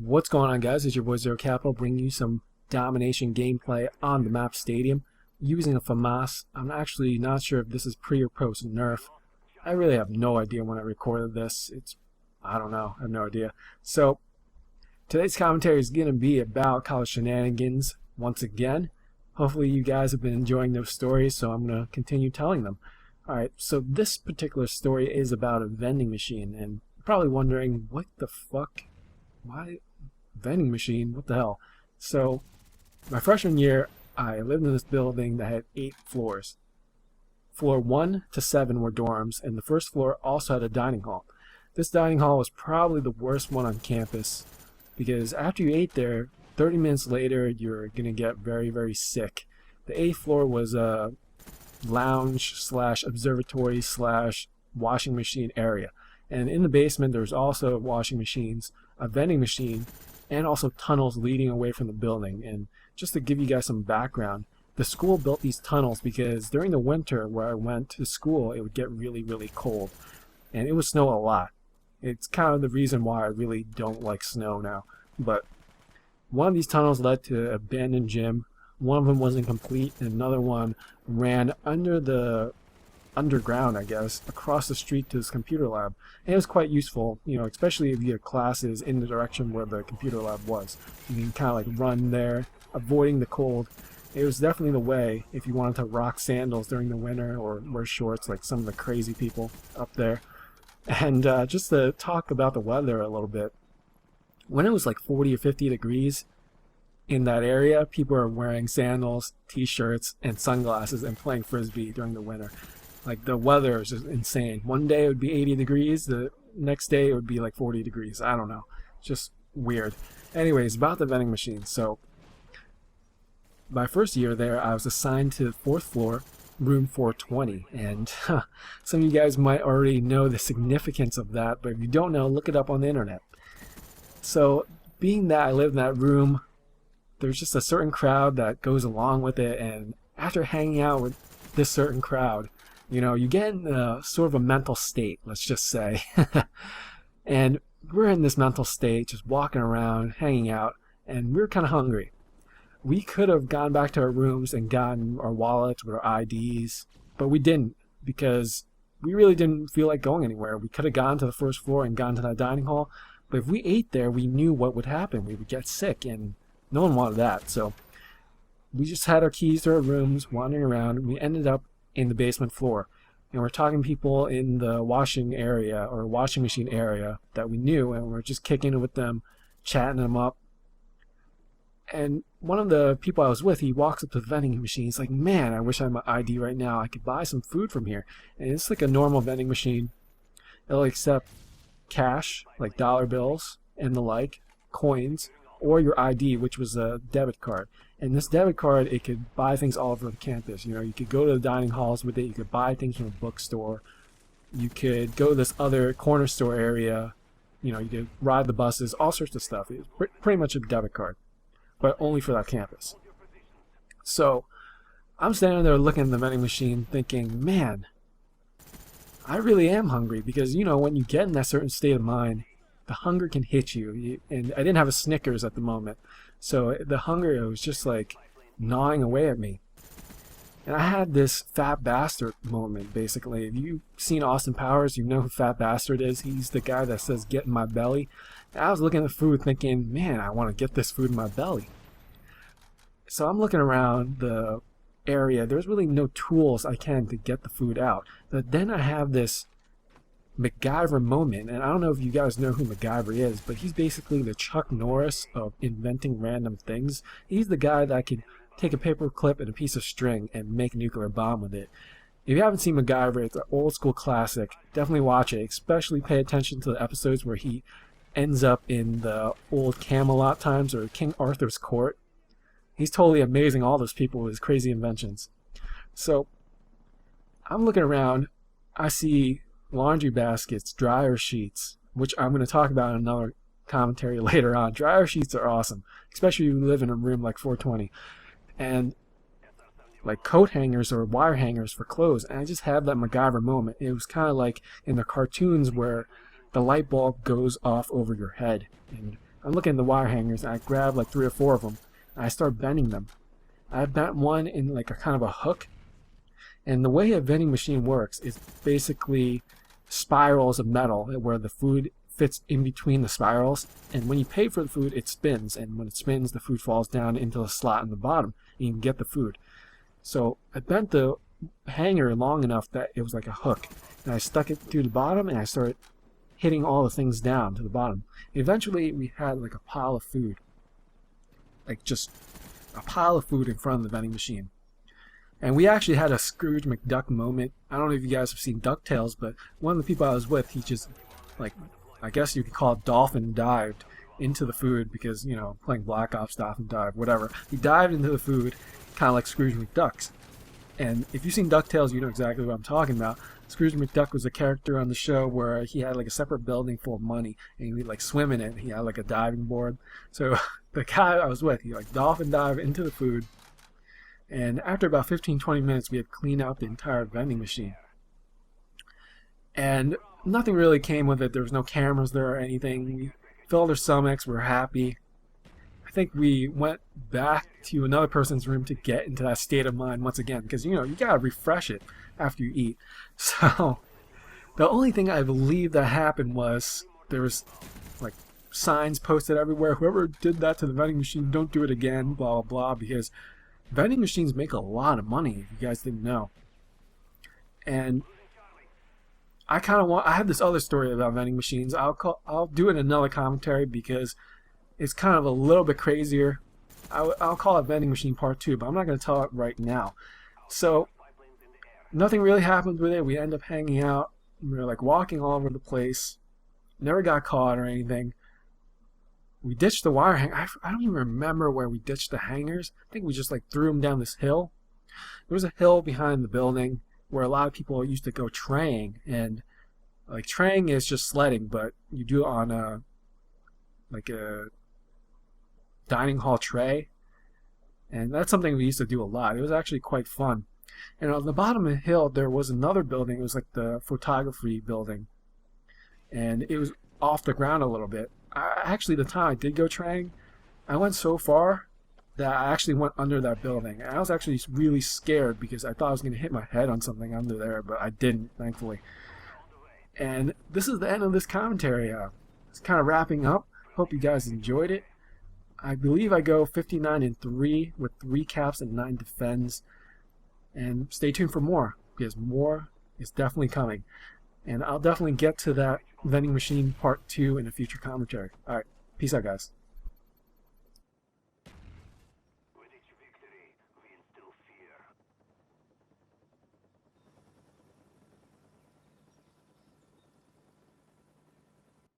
What's going on, guys? It's your boy Zero Capital bringing you some Domination gameplay on the map Stadium using a FAMAS. I'm actually not sure if this is pre or post nerf. I really have no idea when I recorded this. I don't know. I have no idea. So today's commentary is going to be about college shenanigans once again. Hopefully you guys have been enjoying those stories, so I'm going to continue telling them. Alright, so this particular story is about a vending machine, and you're probably wondering, what the fuck? Why vending machine? What the hell? So my freshman year, I lived in this building that had 8 floors. Floor 1 to 7 were dorms, and the first floor also had a dining hall. This dining hall was probably the worst one on campus, because after you ate there, 30 minutes later, you're going to get very, very sick. The 8th floor was a lounge slash observatory slash washing machine area. And in the basement, there's also washing machines, a vending machine, and also tunnels leading away from the building. And just to give you guys some background, the school built these tunnels because during the winter where I went to school, it would get really, really cold. And it would snow a lot. It's kind of the reason why I really don't like snow now. But one of these tunnels led to an abandoned gym. One of them wasn't complete, and another one ran under the underground, I guess, across the street to this computer lab. And it was quite useful, you know, especially if you had classes in the direction where the computer lab was. You can kind of like run there, avoiding the cold. It was definitely the way if you wanted to rock sandals during the winter or wear shorts like some of the crazy people up there. And just to talk about the weather a little bit, when it was like 40 or 50 degrees in that area, people are wearing sandals, t-shirts, and sunglasses and playing frisbee during the winter. Like, the weather is just insane. One day it would be 80 degrees, the next day it would be like 40 degrees. I don't know. Just weird. Anyways, about the vending machine. So, my first year there, I was assigned to the 4th floor, room 420. And some of you guys might already know the significance of that, but if you don't know, look it up on the internet. So, being that I lived in that room, there's just a certain crowd that goes along with it, and after hanging out with this certain crowd, you know, you get in sort of a mental state, let's just say. And we're in this mental state, just walking around, hanging out, and we're kind of hungry. We could have gone back to our rooms and gotten our wallets with our IDs, but we didn't, because we really didn't feel like going anywhere. We could have gone to the first floor and gone to that dining hall, but if we ate there, we knew what would happen. We would get sick, and no one wanted that. So we just had our keys to our rooms, wandering around, and we ended up in the basement floor. And we're talking to people in the washing area or washing machine area that we knew, and we're just kicking it with them, chatting them up. And one of the people I was with, he walks up to the vending machine. He's like, man, I wish I had my ID right now. I could buy some food from here. And it's like a normal vending machine. It'll accept cash, like dollar bills and the like, coins, or your ID, which was a debit card. And this debit card, it could buy things all over the campus. You know, you could go to the dining halls with it. You could buy things from a bookstore. You could go to this other corner store area. You know, you could ride the buses, all sorts of stuff. It's pretty much a debit card, but only for that campus. So I'm standing there looking at the vending machine thinking, man, I really am hungry, because, you know, when you get in that certain state of mind, the hunger can hit you. And I didn't have a Snickers at the moment, so the hunger, it was just like gnawing away at me. And I had this fat bastard moment, basically. If you've seen Austin Powers, you know who Fat Bastard is. He's the guy that says, get in my belly. And I was looking at the food thinking, man, I want to get this food in my belly. So I'm looking around the area. There's really no tools I can to get the food out. But then I have this MacGyver moment, and I don't know if you guys know who MacGyver is, but he's basically the Chuck Norris of inventing random things. He's the guy that could take a paper clip and a piece of string and make a nuclear bomb with it. If you haven't seen MacGyver, it's an old school classic. Definitely watch it, especially pay attention to the episodes where he ends up in the old Camelot times or King Arthur's court. He's totally amazing, all those people with his crazy inventions. So I'm looking around, I see laundry baskets, dryer sheets, which I'm going to talk about in another commentary later on. Dryer sheets are awesome, especially if you live in a room like 420. And like coat hangers or wire hangers for clothes. And I just had that MacGyver moment. It was kind of like in the cartoons where the light bulb goes off over your head. And I'm looking at the wire hangers, and I grabbed like 3 or 4 of them, and I start bending them. I bent one in like a kind of a hook, and the way a vending machine works is basically spirals of metal where the food fits in between the spirals, and when you pay for the food it spins, and when it spins the food falls down into the slot in the bottom and you can get the food. So I bent the hanger long enough that it was like a hook, and I stuck it through the bottom and I started hitting all the things down to the bottom. Eventually we had like a pile of food, like just a pile of food in front of the vending machine. And we actually had a Scrooge McDuck moment. I don't know if you guys have seen DuckTales, but one of the people I was with, he just, like, I guess you could call it dolphin dived into the food because, you know, playing Black Ops, dolphin dive, whatever. He dived into the food, kind of like Scrooge McDuck's. And if you've seen DuckTales, you know exactly what I'm talking about. Scrooge McDuck was a character on the show where he had like a separate building full of money, and he would like swim in it. He had like a diving board. So the guy I was with, he like dolphin dived into the food. And after about 15-20 minutes, we had cleaned out the entire vending machine. And nothing really came with it. There was no cameras there or anything. We filled our stomachs. We were happy. I think we went back to another person's room to get into that state of mind once again. Because, you know, you got to refresh it after you eat. So the only thing I believe that happened was there was like signs posted everywhere. Whoever did that to the vending machine, don't do it again, blah, blah, blah. Because vending machines make a lot of money, if you guys didn't know. And I have this other story about vending machines. I'll do it in another commentary because it's kind of a little bit crazier. I'll call it Vending Machine Part 2, but I'm not going to tell it right now. So nothing really happened with it. We end up hanging out. We were like walking all over the place. Never got caught or anything. We ditched the wire hanger. I don't even remember where we ditched the hangers. I think we just like threw them down this hill. There was a hill behind the building where a lot of people used to go traying, and like traying is just sledding, but you do it on a dining hall tray, and that's something we used to do a lot. It was actually quite fun. And on the bottom of the hill there was another building. It was like the photography building, and it was off the ground a little bit. Actually, the time I did go traying, I went so far that I actually went under that building. And I was actually really scared because I thought I was going to hit my head on something under there, but I didn't, thankfully. And this is the end of this commentary. It's kind of wrapping up. Hope you guys enjoyed it. I believe I go 59-3 with 3 caps and 9 defends. And stay tuned for more, because more is definitely coming. And I'll definitely get to that vending machine part 2 in a future commentary. Alright, peace out guys.